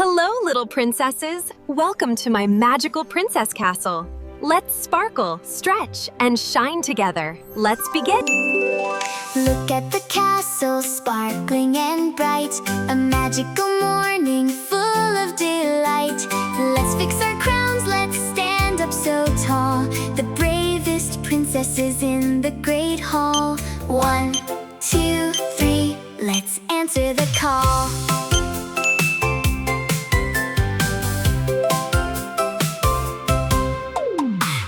Hello, little princesses! Welcome to my magical princess castle. Let's sparkle, stretch, and shine together. Let's begin! Look at the castle, sparkling and bright. A magical morning full of delight. Let's fix our crowns, let's stand up so tall. The bravest princesses in the great hall. 1, 2, 3, let's answer the call.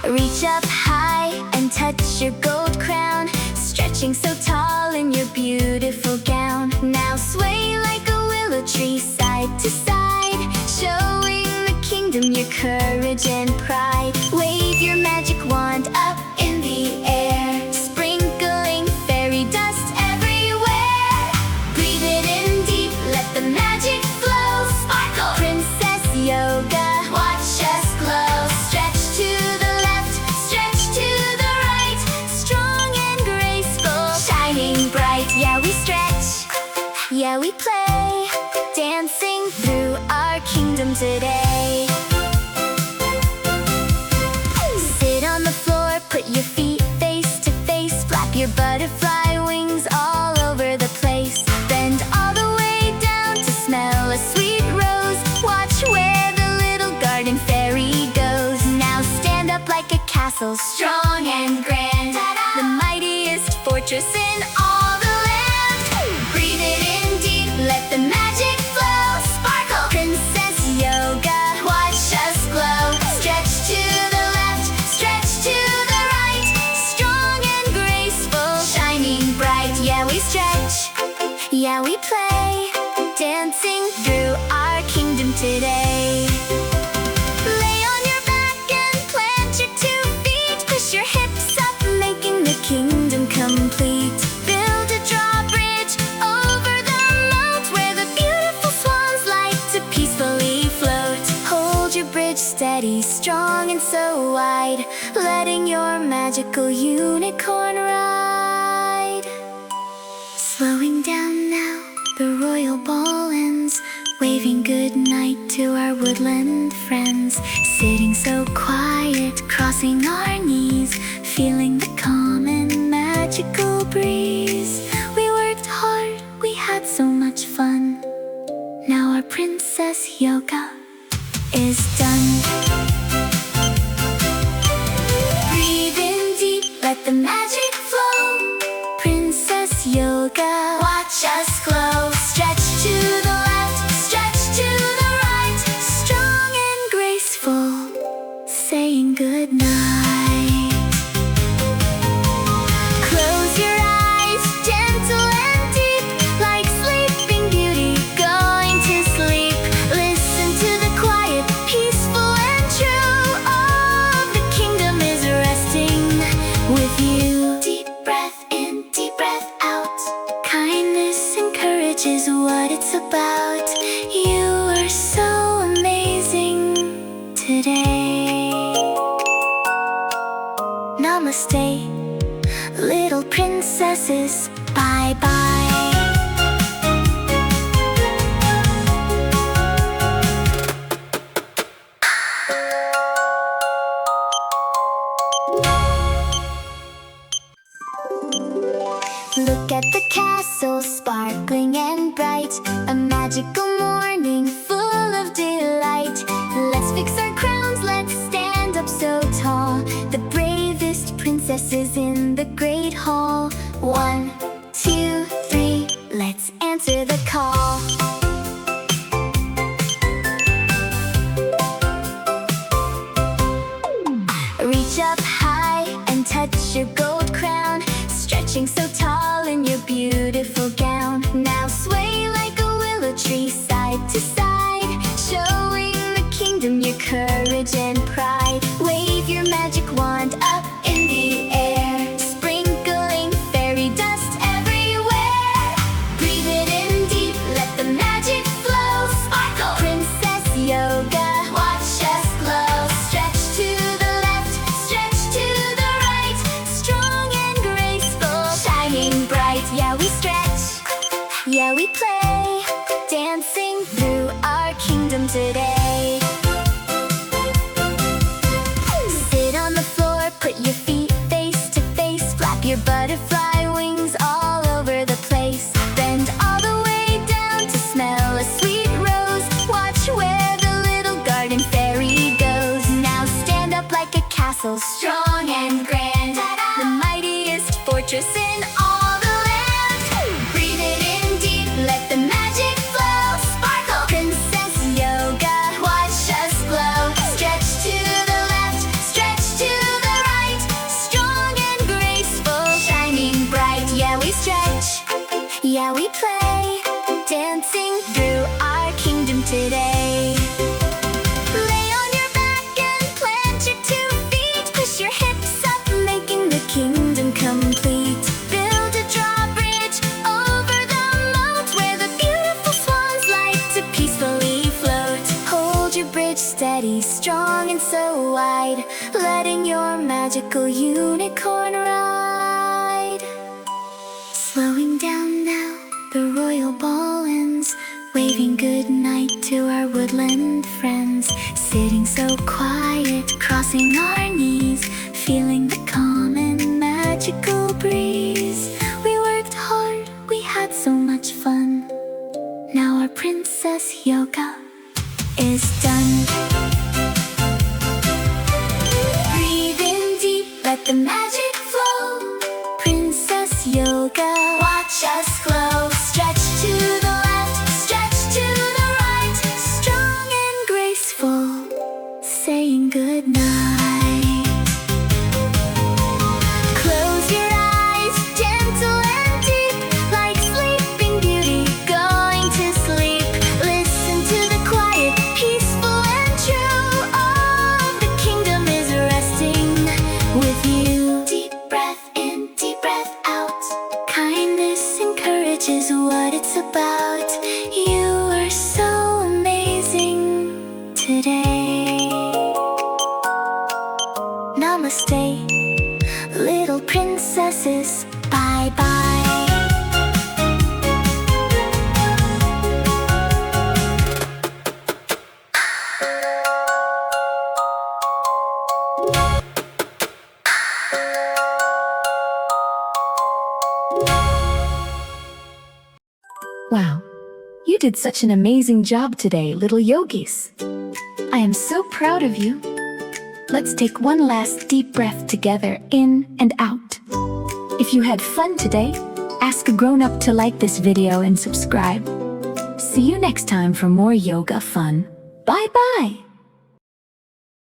Reach up high and touch your gold crown, stretching so tall in your beautiful gown. Now sway like a willow tree side to side, showing the kingdom your courage and pride. Wave your magic wand up in the air, sprinkling fairy dust everywhere. Breathe it in deep, let the magic flow. Sparkle! Princess Yoga, watch us glow. Stretch to the left, stretch to the right, strong and graceful, shining bright. Yeah, we stretch, yeah, we play, dancing through our kingdom today. Sit on the floor, put your feet face to face, flap your butterfly wings all over the place. Bend all the way down to smell a sweet rose. Watch where the little garden fairy goes. Now stand up like a castle, strong and grand, the mightiest fortress in all the land. Breathe it in deep, let the magic flow. Sparkle! Princess Yoga, watch us glow. Stretch to the left, stretch to the right, strong and graceful, shining bright. Yeah, we stretch, yeah, we play, dancing through our kingdom today. Lay on your back and plant your 2 feet. Push your hips up, making the kingdom complete. Build a drawbridge over the moat, where the beautiful swans like to peacefully float. Hold your bridge steady, strong and so wide, letting your magical unicorn ride. Slowing down now, the royal ball ends, waving good night to our woodland friends. Sitting so quiet, crossing our knees, feeling the calm and magical breeze. We worked hard, we had so much fun. Now our princess yoga is done. Breathe in deep, let the magic flow. Princess Yoga, watch us glow. Stretch to the left, stretch to the right, strong and graceful, saying good night. Close your eyes, gentle and deep, like sleeping beauty going to sleep. Listen to the quiet, peaceful and true. All of the kingdom is resting with you. Deep breath in, deep breath out. Kindness and courage is what it's about. You are so amazing today. Namaste, little princesses. Bye-bye. Look at the castle, sparkling and bright. A magical morning full of delight. Let's fix our crowns, let's stand up so tall. The bravest princesses in the great hall. 1, 2, 3, let's answer the call. Reach up high and touch your gold crown, stretching so tall in your beautiful gown. Now sway like a willow tree side to side, today. Sit on the floor, put your feet face to face, flap your butterfly wings all over the place. Bend all the way down to smell a sweet rose. Watch where the little garden fairy goes. Now stand up like a castle, strong and grand, the mightiest fortress in all the land. Breathe it in deep, let the magic flow. Sparkle, Princess Yoga, watch us glow. Stretch to the left, stretch to the right, strong and graceful, shining bright. Yeah, we stretch, yeah, we play, dancing through our kingdom today. Lay on your back and plant your 2 feet. Push your hips up, making the kingdom complete. Build a drawbridge over the moat, where the beautiful swans like to peacefully float. Hold your bridge steady, strong and so wide, letting your magical unicorn ride. Slowing down now, the royal ball ends, waving good night to our woodland friends. Sitting so quiet, crossing our knees, feeling the calm and magical breeze. We worked hard, we had so much fun. Now our princess yoga is done. Breathe in deep, let the magic flow. Princess yoga, watch us glow. Stretch to the left, stretch to the right, strong and graceful, saying good night. Close your eyes, gentle and deep, like sleeping beauty going to sleep. Listen to the quiet, peaceful and true. All the kingdom is resting with you. Deep breath in, deep breath out. Kindness encourages what it's about. You are so amazing today. Namaste, little princesses. Bye bye. Wow, you did such an amazing job today, little yogis. I am so proud of you. Let's take one last deep breath together, in and out. If you had fun today, ask a grown-up to like this video and subscribe. See you next time for more yoga fun. Bye-bye.